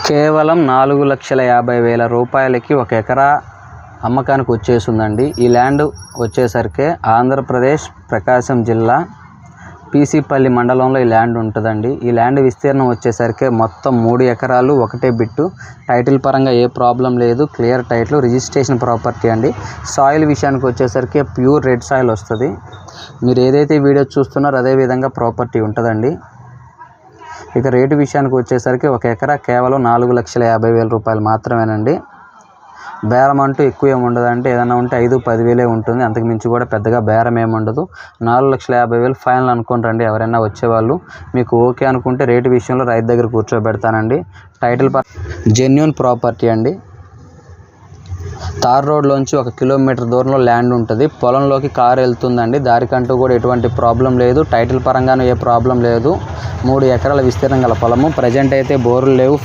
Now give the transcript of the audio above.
కేవలం 4,50,000 రూపాయలకి 1 ఎకరా అమ్మకానికి వచ్చేసిందండి. ఈ ల్యాండ్ వచ్చేసరికి ఆంధ్రప్రదేశ్ ప్రకాశం జిల్లా పీసీపల్లి మండలంలో ఈ ల్యాండ్ ఉంటుందండి. ఈ ల్యాండ్ విస్తీర్ణం వచ్చేసరికి మొత్తం 3 ఎకరాలు ఒకటే బిట్టు. టైటిల్ పరంగా ఏ ప్రాబ్లం లేదు, క్లియర్ టైటిల్, రిజిస్ట్రేషన్ ప్రాపర్టీ అండి. సాయిల్ విషయానికి వచ్చేసరికి ప్యూర్ రెడ్ సాయిల్ వస్తుంది. మీరు ఏదైతే వీడియో చూస్తున్నారో అదే విధంగా ప్రాపర్టీ ఉంటుందండి. ఇక రేటు విషయానికి వచ్చేసరికి 1 ఎకరా కేవలం 4,50,000 రూపాయలు మాత్రమేనండి. బేరం అంటూ ఎక్కువ ఏమి ఉండదు, అంటే ఏదైనా ఉంటే 5-10 ఉంటుంది. అంతకు మించి కూడా పెద్దగా బేరం ఏమి ఉండదు. 4,50,000 ఫైనల్ అనుకుంటారండి ఎవరైనా వచ్చేవాళ్ళు. మీకు ఓకే అనుకుంటే రేటు విషయంలో రైతు దగ్గర కూర్చోబెడతానండి. టైటిల్ జెన్యూన్ ప్రాపర్టీ అండి. తార్ రోడ్లోంచి 1 కిలోమీటర్ దూరంలో ల్యాండ్ ఉంటుంది. పొలంలోకి కారు వెళ్తుందండి. దారికంటూ కూడా ఎటువంటి ప్రాబ్లం లేదు. టైటిల్ పరంగానూ ఏ ప్రాబ్లం లేదు. 3 ఎకరాల విస్తీర్ణం గల పొలము. ప్రజెంట్ అయితే బోర్లు లేవు.